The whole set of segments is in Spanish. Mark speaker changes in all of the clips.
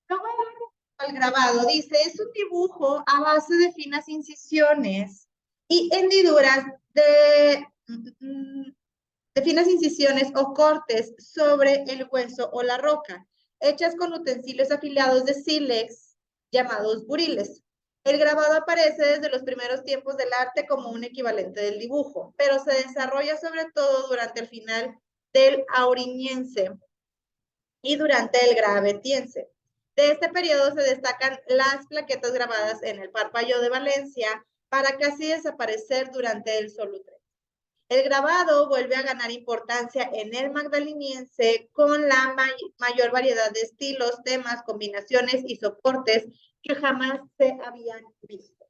Speaker 1: Luego el grabado dice, es un dibujo a base de finas incisiones y hendiduras de finas incisiones o cortes sobre el hueso o la roca, hechas con utensilios afilados de sílex llamados buriles. El grabado aparece desde los primeros tiempos del arte como un equivalente del dibujo, pero se desarrolla sobre todo durante el final del Auriniense y durante el Gravetiense. De este periodo se destacan las plaquetas grabadas en el Parpayo de Valencia para casi desaparecer durante el Solutre. El grabado vuelve a ganar importancia en el magdaleniense con la mayor variedad de estilos, temas, combinaciones y soportes que jamás se habían visto.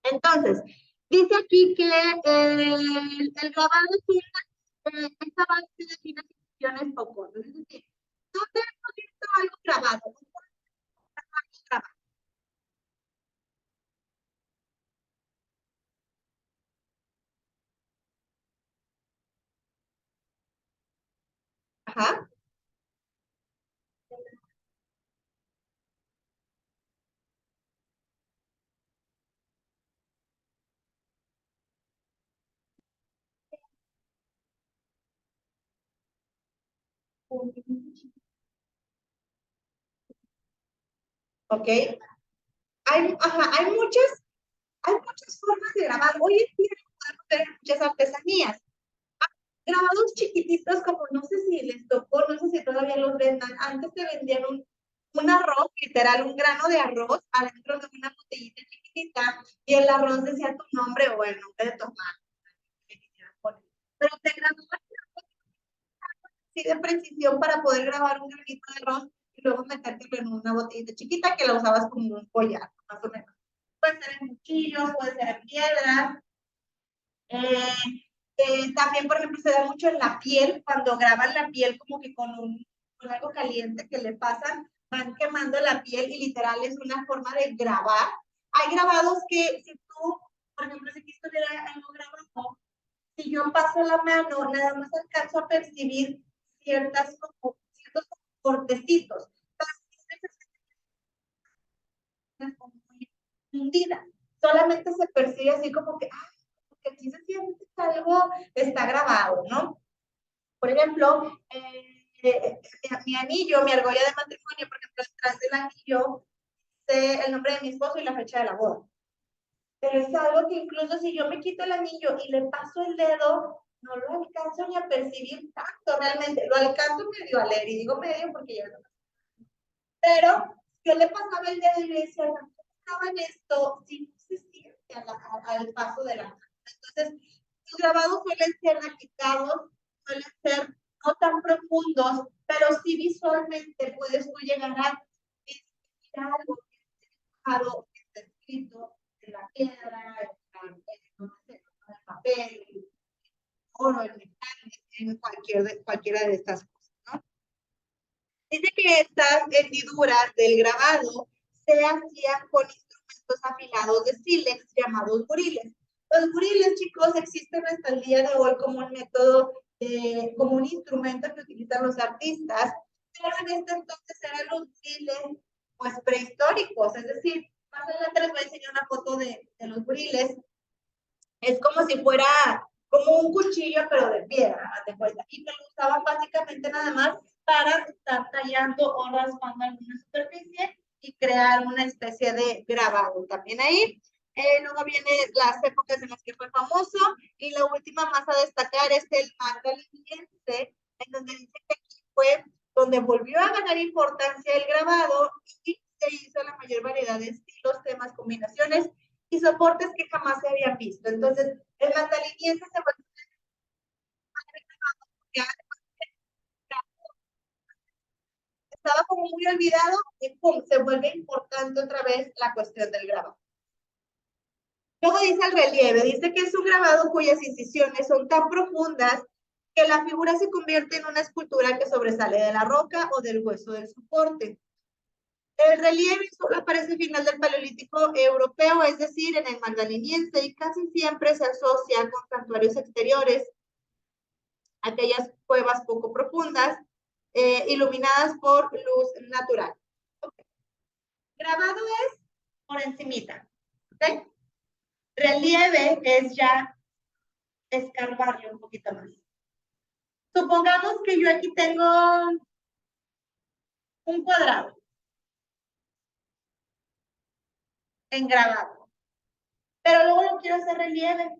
Speaker 1: Entonces, dice aquí que el grabado tiene esta base de finas secciones o cortes. Es decir, ¿dónde hemos visto algo grabado? Ajá. Ok. Hay muchas formas de grabar. Hoy en día podemos ver muchas artesanías. Grabados chiquititos, como no sé si les tocó, no sé si todavía los vendan. Antes te vendían un arroz, literal, un grano de arroz adentro de una botellita chiquitita y el arroz decía tu nombre o el nombre de tu hermano. Pero te grababan así de precisión para poder grabar un granito de arroz y luego metértelo en una botellita chiquita que la usabas como un collar, más o menos. Puede ser en cuchillos, puede ser en piedras. También, por ejemplo, se da mucho en la piel, cuando graban la piel como que con algo caliente que le pasan, van quemando la piel y literal es una forma de grabar. Hay grabados que si tú, por ejemplo, si aquí estuviera algo grabado, si yo paso la mano, nada más alcanzo a percibir ciertos cortecitos. Como muy hundida. Solamente se percibe así como que, ay, porque aquí se siente que algo está grabado, ¿no? Por ejemplo, mi anillo, mi argolla de matrimonio, por ejemplo, detrás del anillo, sé el nombre de mi esposo y la fecha de la boda. Pero es algo que incluso si yo me quito el anillo y le paso el dedo, no lo alcanzo ni a percibir tanto realmente. Lo alcanzo medio a leer, y digo medio porque ya no. Pero yo le pasaba el dedo y le decía, no estaba en esto, si no se siente al paso de la mano. Entonces, los grabados suelen ser agitados, suelen ser no tan profundos, pero sí visualmente puedes tú llegar a ver algo que está escrito en la piedra, en el papel, en oro, en metal, en cualquiera de estas cosas, ¿no? Dice que estas hendiduras del grabado se hacían con instrumentos afilados de sílex llamados buriles. Los buriles, chicos, existen hasta el día de hoy como un método, como un instrumento que utilizan los artistas, pero en este entonces eran los buriles pues prehistóricos, es decir, más adelante les voy a enseñar una foto de los buriles. Es como si fuera como un cuchillo, pero de piedra, de cuenta. Y que lo usaban básicamente nada más para estar tallando o raspando alguna superficie y crear una especie de grabado también ahí. Luego vienen las épocas en las que fue famoso y la última más a destacar es el magdaleniense, en donde dice que aquí fue donde volvió a ganar importancia el grabado y se hizo la mayor variedad de estilos, temas, combinaciones y soportes que jamás se habían visto. Entonces, el magdaleniense se vuelve estaba como muy olvidado y pum, se vuelve importante otra vez la cuestión del grabado. Luego dice el relieve, dice que es un grabado cuyas incisiones son tan profundas que la figura se convierte en una escultura que sobresale de la roca o del hueso del soporte. El relieve solo aparece al final del Paleolítico europeo, es decir, en el magdaleniense, y casi siempre se asocia con santuarios exteriores, aquellas cuevas poco profundas, iluminadas por luz natural. Grabado es por encimita, ¿ok? Relieve es ya escarbarle un poquito más. Supongamos que yo aquí tengo un cuadrado en grabado, pero luego lo quiero hacer relieve.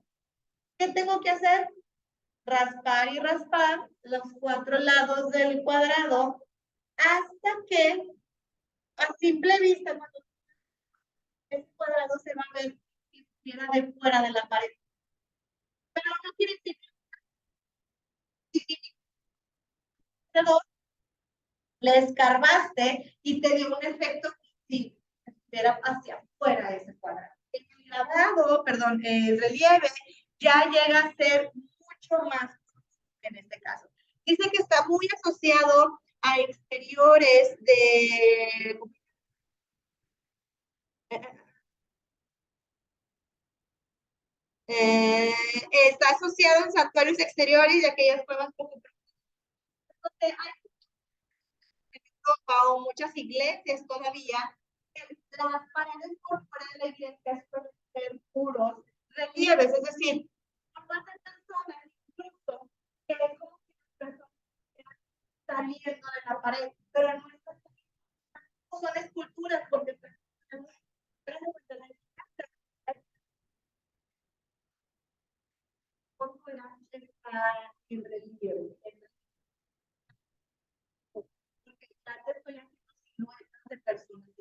Speaker 1: ¿Qué tengo que hacer? Raspar y raspar los 4 lados del cuadrado hasta que a simple vista, cuando ese cuadrado se va a ver si estuviera de fuera de la pared. Pero no quiere decir que le escarbaste y te dio un efecto si estuviera hacia afuera de ese cuadrado. El grabado, perdón, el relieve ya llega a ser mucho más en este caso. Dice que está muy asociado a exteriores de está asociado en santuarios exteriores y aquellas cuevas poco donde hay o muchas iglesias todavía, las paredes por fuera de la iglesia suelen ser puros relieves, es decir, no pasa tan sola incluso que es como si las personas saliendo de la pared, pero no son esculturas porque por fuera está en relieve. Porque antes estoy haciendo siluetas de personas.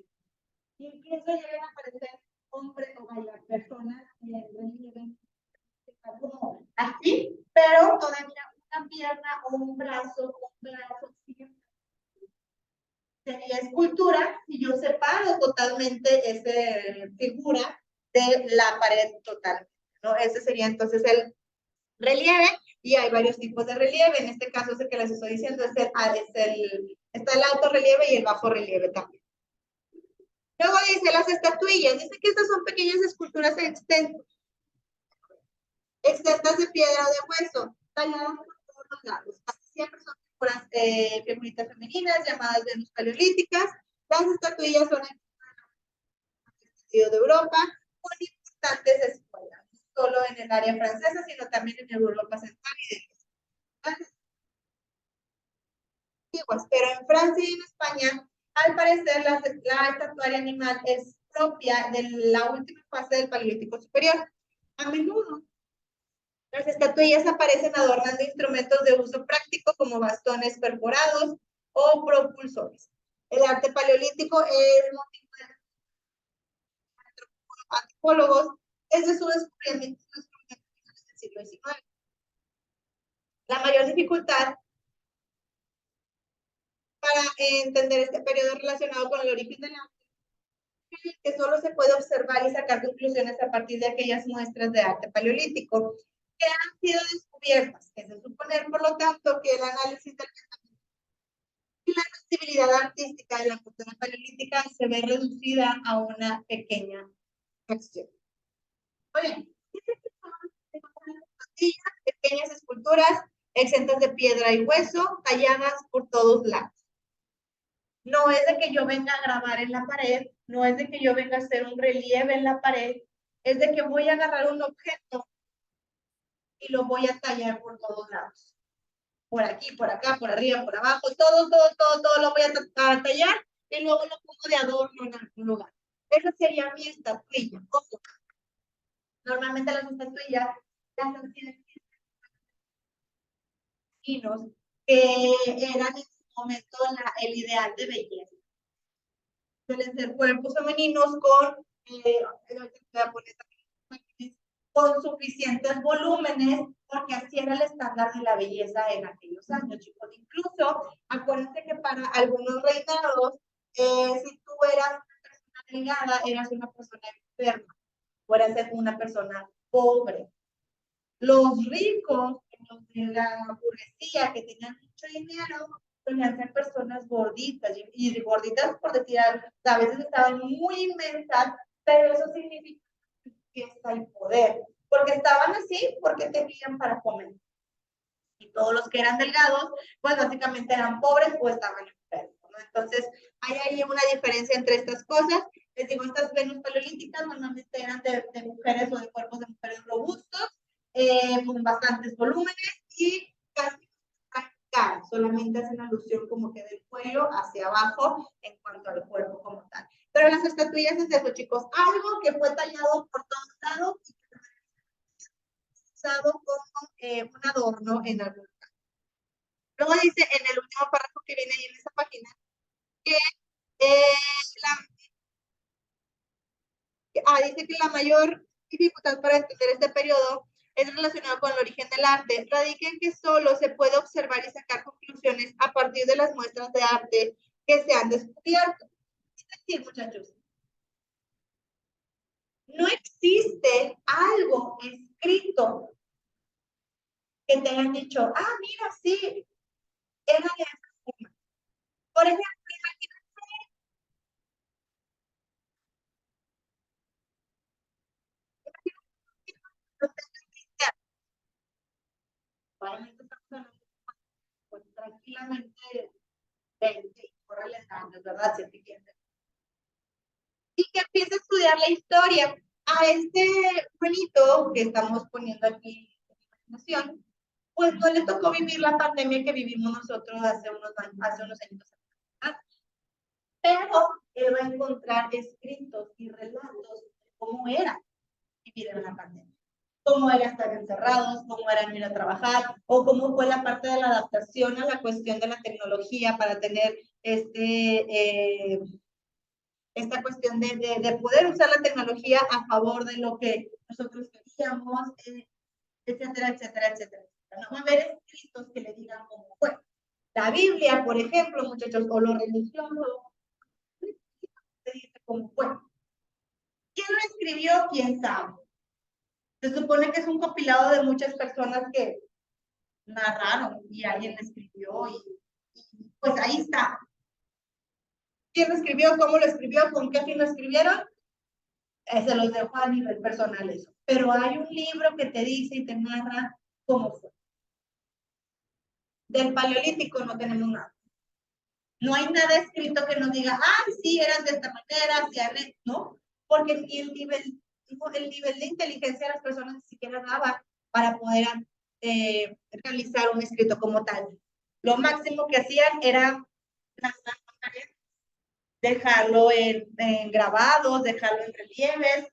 Speaker 1: Incluso llegan a aparecer hombres o vaya, personas en relieve como así, pero todavía una pierna o un brazo sería escultura y yo separo totalmente esa figura de la pared total, ¿no? Ese sería entonces el relieve y hay varios tipos de relieve. En este caso, ese que les estoy diciendo está el alto relieve y el bajo relieve también. Luego dice las estatuillas, dice que estas son pequeñas esculturas extensas de piedra o de hueso, talladas por todos los lados. Casi siempre son figuritas femeninas llamadas Venus paleolíticas. Las estatuillas son de Europa con importantes escuelas, no solo en el área francesa, sino también en Europa central y de antiguas. Pero en Francia y en España, al parecer, la estatuaria animal es propia de la última fase del Paleolítico Superior. A menudo las estatuillas aparecen adornando instrumentos de uso práctico como bastones perforados o propulsores. El arte paleolítico es motivo de antropólogos desde su descubrimiento en el siglo XIX. La mayor dificultad para entender este periodo relacionado con el origen del arte es que solo se puede observar y sacar conclusiones a partir de aquellas muestras de arte paleolítico que han sido descubiertas. Es de suponer, por lo tanto, que el análisis del pensamiento y la sensibilidad artística de la cultura paleolítica se ve reducida a una pequeña acción. Oye, pequeñas esculturas exentas de piedra y hueso, talladas por todos lados. No es de que yo venga a grabar en la pared, no es de que yo venga a hacer un relieve en la pared, es de que voy a agarrar un objeto y lo voy a tallar por todos lados. Por aquí, por acá, por arriba, por abajo, todo lo voy a tallar y luego lo pongo de adorno en algún lugar. Esa sería mi estatuilla. Ojo. Normalmente las estatuillas las hacían chinos que eran en su momento el ideal de belleza. Suelen ser cuerpos femeninos con suficientes volúmenes, porque así era el estándar de la belleza en aquellos años, chicos. Incluso, acuérdense que para algunos reinados, si tú eras una persona delgada, eras una persona enferma, o eras una persona pobre. Los ricos, los de la burguesía, que tenían mucho dinero, solían ser personas gorditas, y gorditas por decir, a veces estaban muy inmensas, pero eso significa riqueza y poder, porque estaban así, porque tenían para comer. Y todos los que eran delgados, pues básicamente eran pobres o estaban enfermos, ¿no? Entonces, Hay ahí una diferencia entre estas cosas. Les digo, estas Venus paleolíticas normalmente eran de mujeres o de cuerpos de mujeres robustos, con bastantes volúmenes y casi cara, solamente hacen alusión como que del cuello hacia abajo en cuanto al cuerpo como tal. Pero las estatuillas es eso, chicos, algo que fue tallado por todos lados y que fue usado como un adorno en algún caso. Luego dice en el último párrafo que viene ahí en esa página que dice que la mayor dificultad para entender este periodo es relacionado con el origen del arte. Radica en que solo se puede observar y sacar conclusiones a partir de las muestras de arte que se han descubierto. Es decir, muchachos, no existe algo escrito que te hayan dicho, mira, sí, era de esa forma. Por ejemplo, pues, tranquilamente, córrele antes, ¿verdad? Si te quieres. Y que empiece a estudiar la historia. A este bonito que estamos poniendo aquí en imaginación, pues no le tocó vivir la pandemia que vivimos nosotros hace unos años atrás. Pero él va a encontrar escritos y relatos de cómo era vivir en la pandemia. Cómo era estar encerrados, cómo era ir a trabajar, o cómo fue la parte de la adaptación a la cuestión de la tecnología para tener esta cuestión de poder usar la tecnología a favor de lo que nosotros queríamos, etcétera, etcétera, etcétera. No va a haber escritos que le digan cómo fue. La Biblia, por ejemplo, muchachos, o lo religioso, te dice cómo fue. ¿Quién lo escribió? ¿Quién sabe? Se supone que es un compilado de muchas personas que narraron y alguien lo escribió y pues ahí está. ¿Quién lo escribió? ¿Cómo lo escribió? ¿Con qué fin lo escribieron? Se los dejo a nivel personal eso. Pero hay un libro que te dice y te narra cómo fue. Del paleolítico no tenemos nada. No hay nada escrito que nos diga, sí, eran de esta manera, sí, no, porque el nivel de inteligencia de las personas ni siquiera daba para poder realizar un escrito como tal. Lo máximo que hacían era dejarlo en grabados, dejarlo en relieves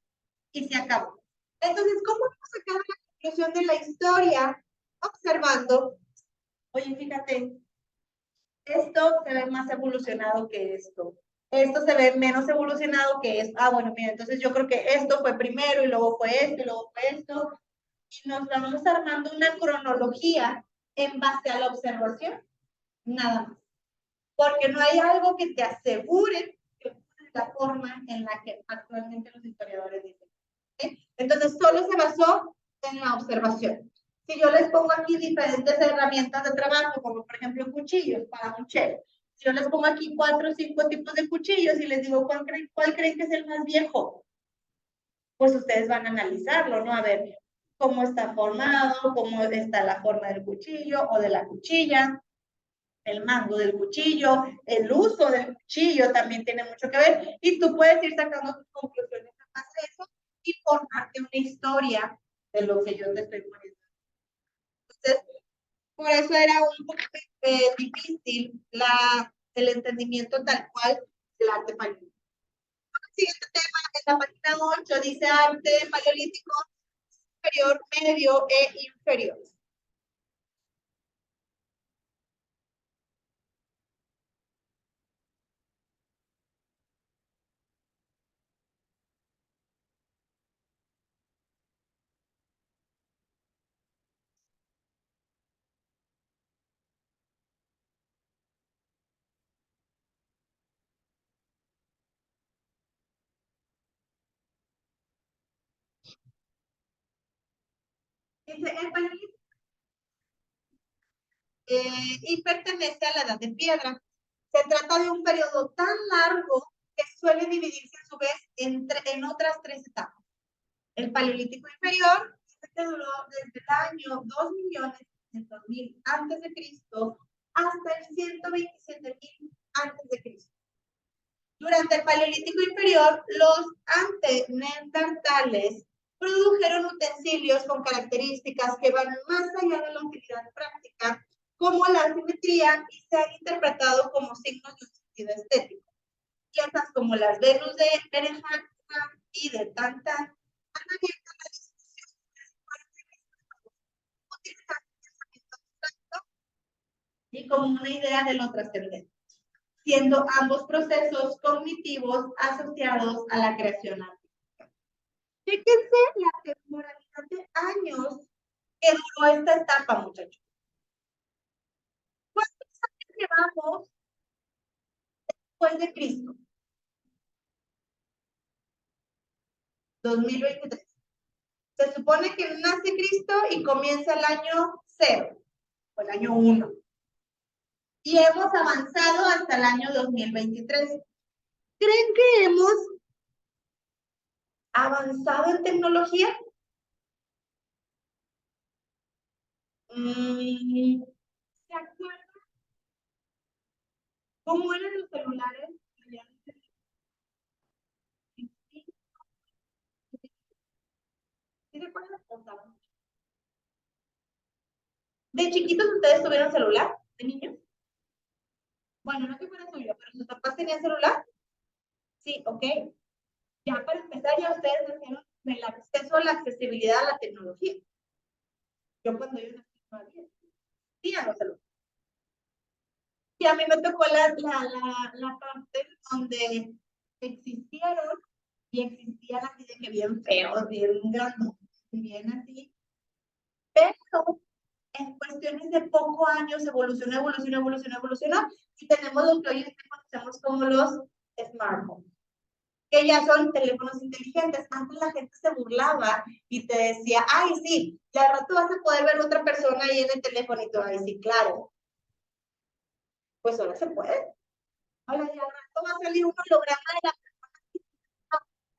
Speaker 1: y se acabó. Entonces, ¿cómo vamos a sacar la conclusión de la historia? Observando, oye, fíjate, esto se ve más evolucionado que esto. Esto se ve menos evolucionado que esto. Bueno, mira, entonces yo creo que esto fue primero y luego fue esto y luego fue esto. Y nos vamos armando una cronología en base a la observación, nada más. Porque no hay algo que te asegure que es la forma en la que actualmente los historiadores dicen. ¿Sí? Entonces, solo se basó en la observación. Si yo les pongo aquí diferentes herramientas de trabajo, como por ejemplo cuchillos para un chef, si yo les pongo aquí 4 o 5 tipos de cuchillos y les digo cuál creen que es el más viejo, pues ustedes van a analizarlo, ¿no? A ver cómo está formado, cómo está la forma del cuchillo o de la cuchilla, el mango del cuchillo, el uso del cuchillo también tiene mucho que ver y tú puedes ir sacando tus conclusiones a base de eso y formarte una historia de lo que yo te estoy poniendo. Entonces, por eso era un poco difícil el entendimiento tal cual del arte paleolítico. El siguiente tema, en la página 8, dice arte paleolítico superior, medio e inferior. Dice, el paleolítico y pertenece a la edad de piedra. Se trata de un periodo tan largo que suele dividirse a su vez en otras 3 etapas. El paleolítico inferior este duró desde el año 2.600.000 antes de Cristo hasta el 127.000 antes de Cristo. Durante el Paleolítico inferior, los anteneandertales produjeron utensilios con características que van más allá de la utilidad práctica, como la simetría, y se han interpretado como signos de un sentido estético. Piezas como las Venus de Berejiklian y de Tantan han abierto la discusión utilizar el pensamiento abstracto y como una idea de lo trascendente, siendo ambos procesos cognitivos asociados a la creación artística. Fíjense la temporalidad de años que duró esta etapa, muchachos. ¿Cuántos años llevamos después de Cristo? 2023. Se supone que nace Cristo y comienza el año 0, o el año 1. Y hemos avanzado hasta el año 2023. ¿Creen que hemos avanzado en tecnología? ¿Se acuerdan cómo eran los celulares? ¿Sí se acuerdan? ¿De chiquitos ustedes tuvieron celular? ¿De niños? Bueno, no que fuera suyo, pero sus papás tenían celular. Sí, ok. Ya para empezar, ya ustedes hicieron el acceso a la accesibilidad a la tecnología. Yo cuando yo nací no había. Sí, a los celulares. Y a mí me tocó la parte donde existieron y existían así de que bien feos, bien grandes, bien así. Pero en cuestiones de pocos años evolucionó, y tenemos lo que hoy en día conocemos como los smartphones, que ya son teléfonos inteligentes. Antes la gente se burlaba y te decía, ay, sí, y al rato vas a poder ver a otra persona ahí en el teléfono, y tú, ay, sí, claro. Pues ahora se puede. Ahora ya al rato va a salir un holograma de la persona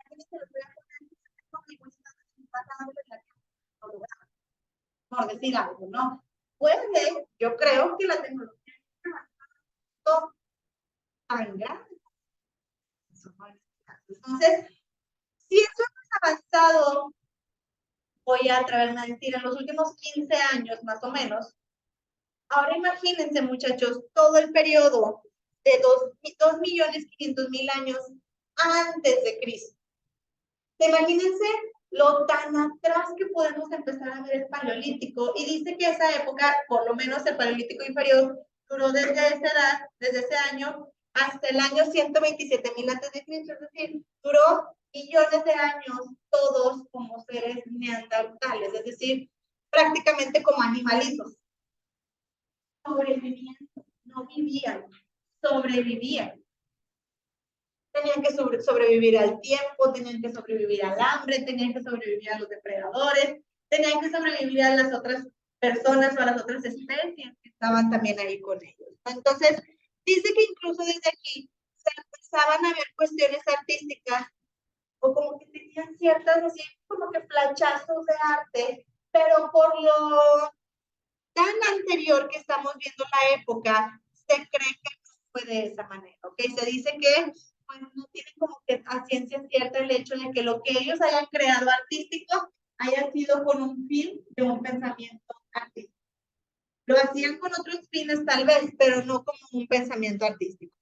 Speaker 1: que se lo voy a poner por decir algo, ¿no? Puede, yo creo que la tecnología es tan grande. Entonces, si eso hemos avanzado, voy a atreverme a decir, en los últimos 15 años más o menos, ahora imagínense, muchachos, todo el periodo de 2.500.000 años antes de Cristo. Imagínense lo tan atrás que podemos empezar a ver el Paleolítico, y dice que esa época, por lo menos el Paleolítico inferior, duró desde esa edad, desde ese año, hasta el año 127.000 antes de Cristo, es decir, duró millones de años, todos como seres neandertales, es decir, prácticamente como animalitos. Sobrevivían, no vivían, sobrevivían. Tenían que sobrevivir al tiempo, tenían que sobrevivir al hambre, tenían que sobrevivir a los depredadores, tenían que sobrevivir a las otras personas o a las otras especies que estaban también ahí con ellos. Entonces, dice que incluso desde aquí se empezaban a ver cuestiones artísticas, o como que tenían ciertas, así como que flachazos de arte, pero por lo tan anterior que estamos viendo la época, se cree que no fue de esa manera, ¿ok? Se dice que pues, no tiene como que a ciencia cierta el hecho de que lo que ellos hayan creado artístico haya sido con un fin de un pensamiento artístico. Lo hacían con otros fines tal vez, pero no como un pensamiento artístico.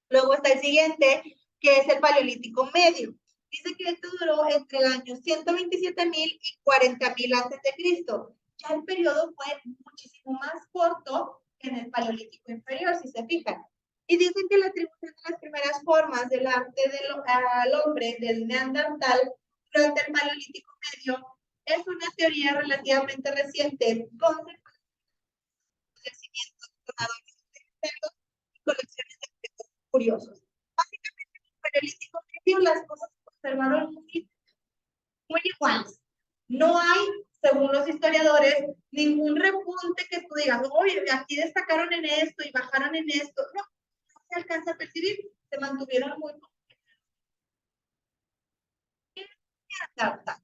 Speaker 1: Luego está el siguiente, que es el Paleolítico Medio. Dice que esto duró entre el año 127.000 y 40.000 antes de Cristo. Ya el periodo fue muchísimo más corto que en el Paleolítico Inferior, si se fijan. Y dicen que la atribución de las primeras formas del arte al hombre del Neandertal durante el Paleolítico Medio es una teoría relativamente reciente, con crecimientos con adornos y colecciones de objetos curiosos. Básicamente, en el Paleolítico Medio las cosas se conservaron muy iguales. No hay, según los historiadores, ningún repunte que tú digas, oye, aquí destacaron en esto y bajaron en esto. No, no se alcanza a percibir, se mantuvieron muy adaptados.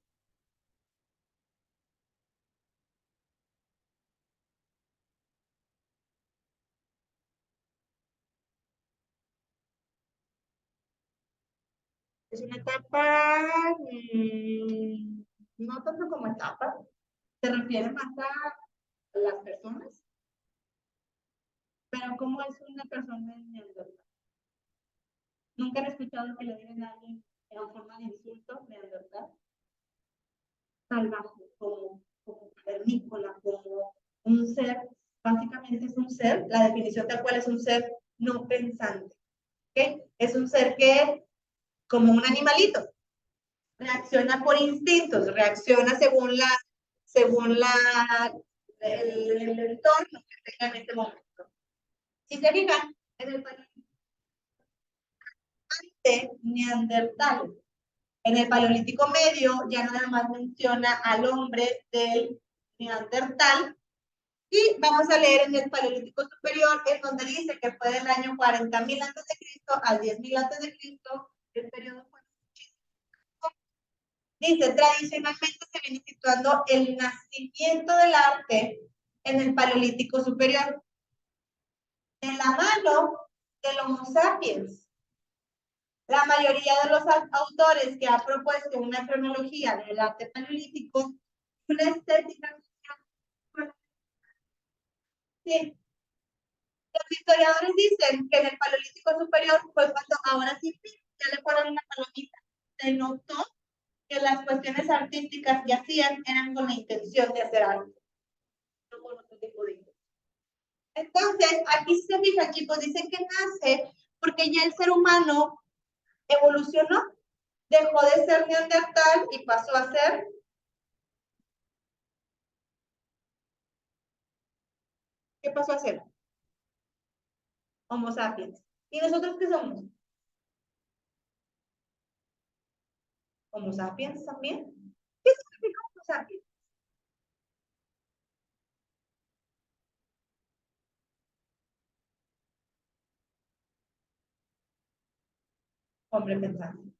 Speaker 1: Es una etapa, no tanto como etapa, se refiere más a las personas, pero ¿cómo es una persona en Neandertal? ¿Nunca han escuchado que le digan a alguien en forma de insulto Neandertal? Salvaje, como cavernícola, como un ser, básicamente es un ser, la definición tal cual es un ser no pensante, ¿ok? Es un ser que, como un animalito, reacciona por instintos, reacciona según el entorno que tenga en este momento. Si se fijan, en el paleolítico neandertal, en el paleolítico medio ya nada más menciona al hombre del neandertal, y vamos a leer en el paleolítico superior, en donde dice que fue del año 40.000 a.C. al 10.000 a.C., el periodo fue muchísimo. Dice, tradicionalmente se viene situando el nacimiento del arte en el paleolítico superior, de la mano del Homo sapiens. La mayoría de los autores que ha propuesto una cronología del arte paleolítico, una estética. Sí. Los historiadores dicen que en el paleolítico superior fue cuando ahora sí ya le ponen una palomita. Se notó que las cuestiones artísticas que hacían eran con la intención de hacer algo, no con otro tipo de intención. Entonces, aquí se fijan, chicos, dicen que nace porque ya el ser humano evolucionó, dejó de ser neandertal y pasó a ser. ¿Qué pasó a ser? Homo sapiens. ¿Y nosotros qué somos? Homo sapiens también. ¿Qué significa Homo sapiens? Hombre pensante.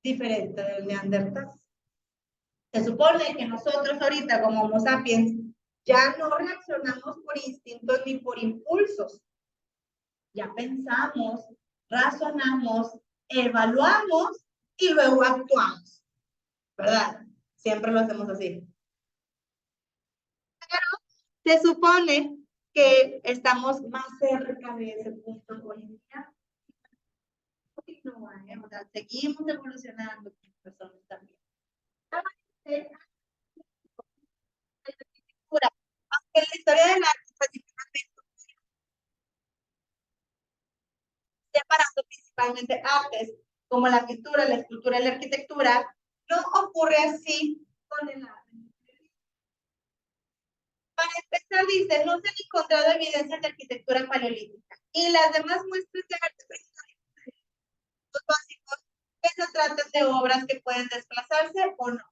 Speaker 1: Diferente del neandertal. Se supone que nosotros ahorita como Homo sapiens ya no reaccionamos por instintos ni por impulsos. Ya pensamos, razonamos, evaluamos y luego actuamos, ¿verdad? Siempre lo hacemos así. Se supone que estamos más cerca de ese punto hoy en día. No, o sea, seguimos evolucionando como personas también. Aunque en la historia del arte, separando principalmente artes como la pintura, la escultura y la arquitectura, no ocurre así con el arte. Para empezar, dice, no se han encontrado evidencias de arquitectura paleolítica y las demás muestras de arte básicos que se tratan de obras que pueden desplazarse o no.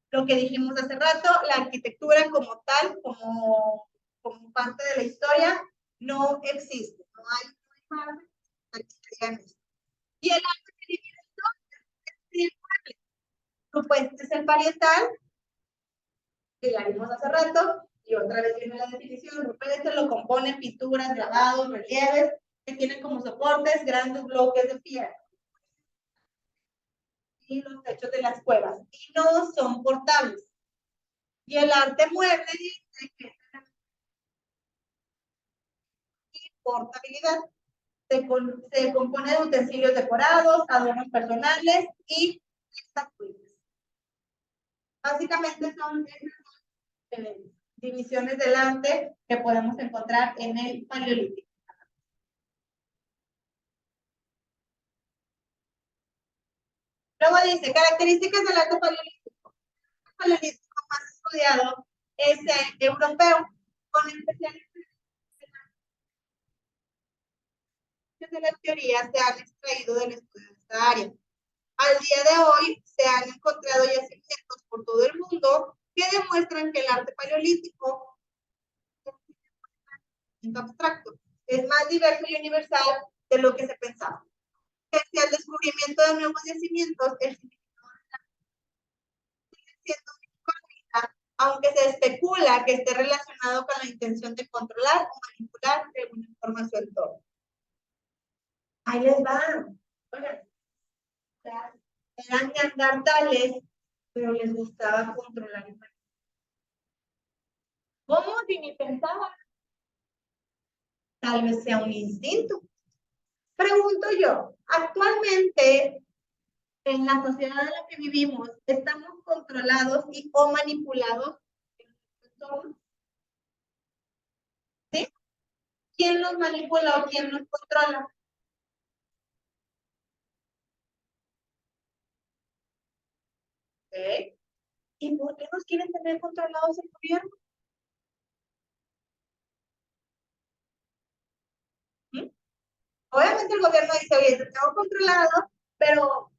Speaker 1: Lo que dijimos hace rato, la arquitectura como tal, como parte de la historia, no existe. No hay imágenes que digan eso. Y el arte se divide en dos. Supuesto es el parietal, que ya vimos hace rato, y otra vez viene la definición. Rupestre lo componen pinturas, grabados, relieves, que tienen como soportes grandes bloques de piedra y los techos de las cuevas, y no son portables. Y el arte mueble dice que es portabilidad. Se compone de utensilios decorados, adornos personales y estatuillas. Básicamente son divisiones del arte que podemos encontrar en el paleolítico. Luego dice, características del arte paleolítico. El paleolítico más estudiado es el europeo, con especialidades de las teorías se han extraído del estudio de esta área. Al día de hoy se han encontrado yacimientos por todo el mundo que demuestran que el arte paleolítico es abstracto, es más diverso y universal de lo que se pensaba. Pese al descubrimiento de nuevos yacimientos, el significado sigue siendo incógnita, aunque se especula que esté relacionado con la intención de controlar o manipular alguna información todo. Ahí les va. Oigan, eran neandertales, pero les gustaba controlar el país. ¿Cómo? Si ni pensaba. Tal vez sea un instinto. Pregunto yo, actualmente en la sociedad en la que vivimos, ¿estamos controlados y o manipulados? ¿Sí? ¿Quién nos manipula o quién nos controla? ¿Okay? ¿Y por qué nos quieren tener controlados el gobierno? ¿Mm? Obviamente el gobierno dice, oye, te tengo controlado, pero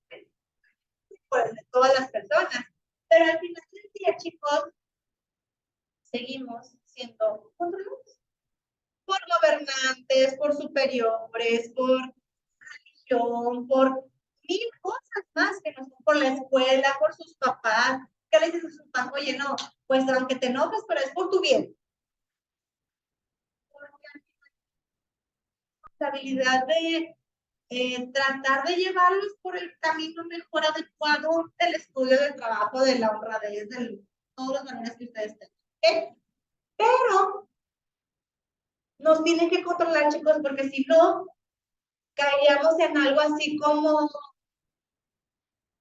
Speaker 1: pues, de todas las personas. Pero al final del día, chicos, seguimos siendo controlados por gobernantes, por superiores, por religión, por mil cosas más que no son por la escuela, por sus papás. ¿Qué le dices a sus papás? Oye, no, pues aunque te enojes, pero es por tu bien. La habilidad de tratar de llevarlos por el camino mejor adecuado del estudio, del trabajo, de la honradez, de todos los valores que ustedes tengan. ¿Okay? Pero nos tienen que controlar, chicos, porque si no, caeríamos en algo así como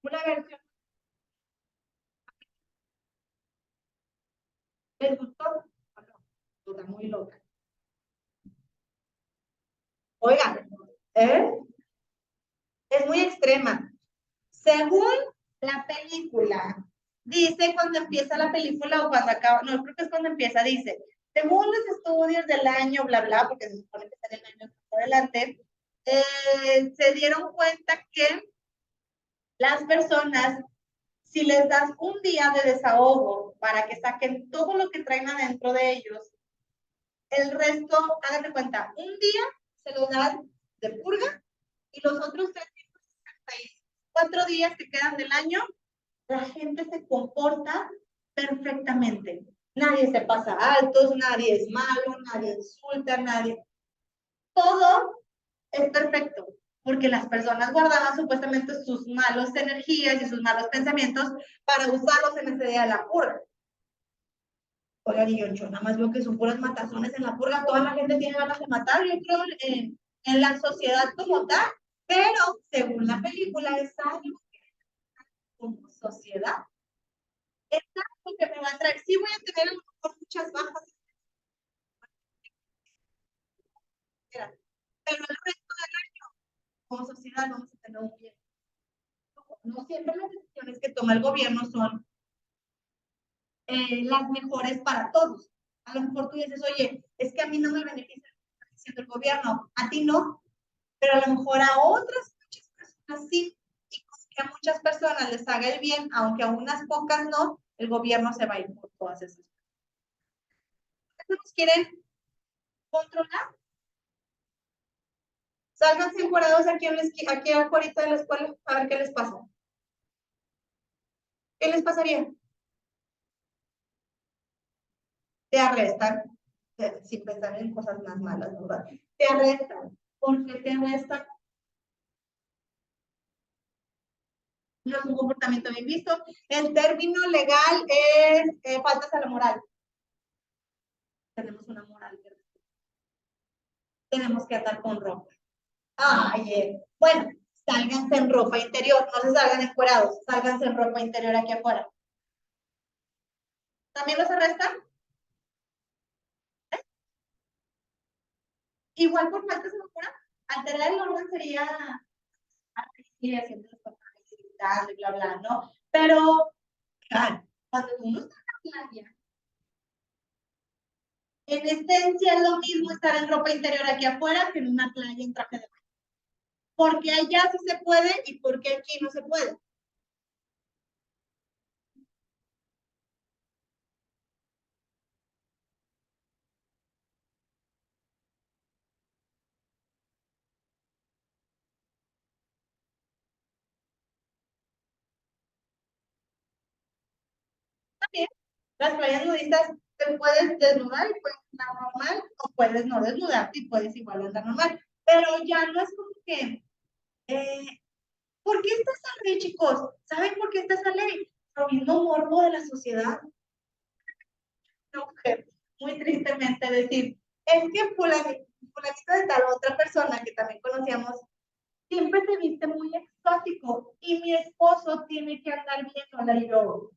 Speaker 1: una versión. ¿Les gustó? No, está muy loca. Oigan, ¿eh? Es muy extrema. Según la película, dice cuando empieza la película o cuando acaba, no, creo que es cuando empieza, dice, según los estudios del año, bla, bla, porque se supone que está en el año más adelante, se dieron cuenta que las personas, si les das un día de desahogo para que saquen todo lo que traen adentro de ellos, el resto, háganse cuenta, un día se lo dan de purga y los otros 364 días que quedan del año, la gente se comporta perfectamente. Nadie se pasa altos, nadie es malo, nadie insulta, nadie. Todo es perfecto, porque las personas guardaban supuestamente sus malas energías y sus malos pensamientos para usarlos en ese día de la purga. Oigan, y yo nada más veo que son puras matazones en la purga, toda la gente tiene ganas de matar, yo creo en la sociedad como tal, pero según la película es algo que como sociedad es algo que me va a traer. Sí voy a tener a lo mejor muchas bajas, pero el resto del año como sociedad vamos a tener un bien. No siempre las decisiones que toma el gobierno son las mejores para todos. A lo mejor tú dices, oye, es que a mí no me beneficia lo que está diciendo el gobierno, a ti no, pero a lo mejor a otras muchas personas sí, y como que a muchas personas les haga el bien, aunque a unas pocas no, el gobierno se va a ir por todas esas cosas. Nos quieren controlar. Sálganse encuadrados aquí afuera de la escuela a ver qué les pasa. ¿Qué les pasaría? Te arrestan, sin pensar en cosas más malas, ¿verdad? Te arrestan. ¿Por qué te arrestan? No es un comportamiento bien visto. El término legal es faltas a la moral. Tenemos una moral. Tenemos que andar con ropa. Ay, bueno, sálganse en ropa interior, no se salgan encuerados, sálganse en ropa interior aquí afuera. ¿También los arrestan? Igual por faltas a la moral. Alterar el orden sería y haciendo los papeles y gritando y bla, bla, ¿no? Pero, claro, cuando uno está en la playa, en esencia es lo mismo estar en ropa interior aquí afuera que en una playa en traje de baño. Porque allá sí se puede y porque aquí no se puede. También las playas nudistas te puedes desnudar y puedes andar normal, o puedes no desnudarte y puedes igual andar normal. Pero ya no es como que ¿Por qué está esa ley, chicos? ¿Saben por qué está esa ley? Lo mismo morbo de la sociedad. Una mujer, muy tristemente, decir, es que fulanito de tal otra persona que también conocíamos, siempre se viste muy exótico y mi esposo tiene que andar viéndola y yo,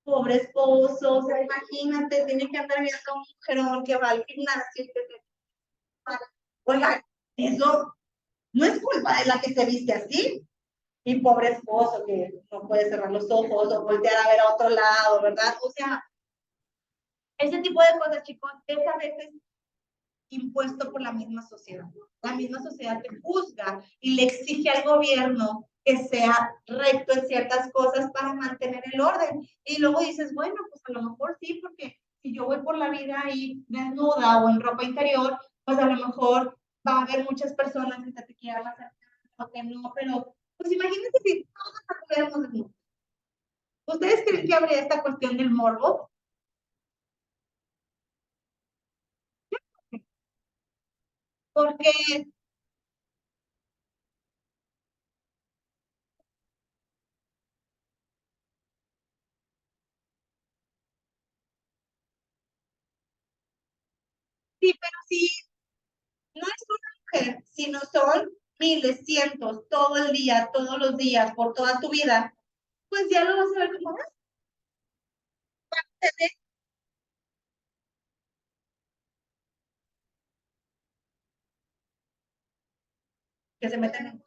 Speaker 1: pobre esposo, o sea, imagínate, tiene que andar viendo a un mujerón que va al gimnasio y que se... Oiga, eso no es culpa de la que se viste así. Y pobre esposo que no puede cerrar los ojos o voltear a ver a otro lado, ¿verdad? O sea, ese tipo de cosas, chicos, es a veces impuesto por la misma sociedad. La misma sociedad te juzga y le exige al gobierno que sea recto en ciertas cosas para mantener el orden. Y luego dices, bueno, pues a lo mejor sí, porque si yo voy por la vida ahí desnuda o en ropa interior, pues a lo mejor va a haber muchas personas que te quieran hacer o que no, pero pues imagínate si todos anduviéramos desnudos. ¿Ustedes creen que habría esta cuestión del morbo? Porque sí, pero sí, no es una mujer, sino son miles, cientos, todo el día, todos los días, por toda tu vida, pues ya lo vas a ver como que se meten en...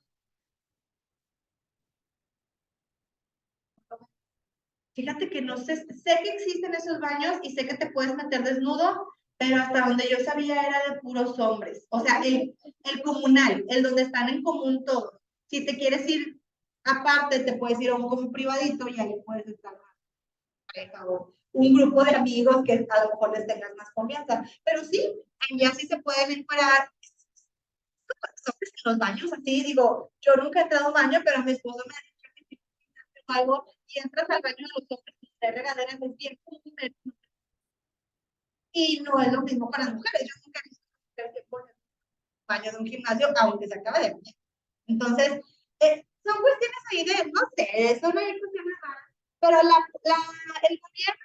Speaker 1: Fíjate que no sé, sé que existen esos baños y sé que te puedes meter desnudo, pero hasta donde yo sabía era de puros hombres. O sea, el comunal, el donde están en común todos. Si te quieres ir aparte, te puedes ir a un como privadito y ahí puedes estar pareja o un grupo de amigos que a lo mejor les tengas más confianza. Pero sí, allá sí se pueden encuadrar en los baños, así digo, yo nunca he entrado a un baño, pero mi esposo me ha dicho que si algo y entras al baño de los hombres y de regaderas es bien común y no es lo mismo para las mujeres. Yo nunca he visto una mujer que pone el baño de un gimnasio, aunque se acabe de bañar. Entonces, son cuestiones ahí de, no sé, son hay cuestiones raras, pero el gobierno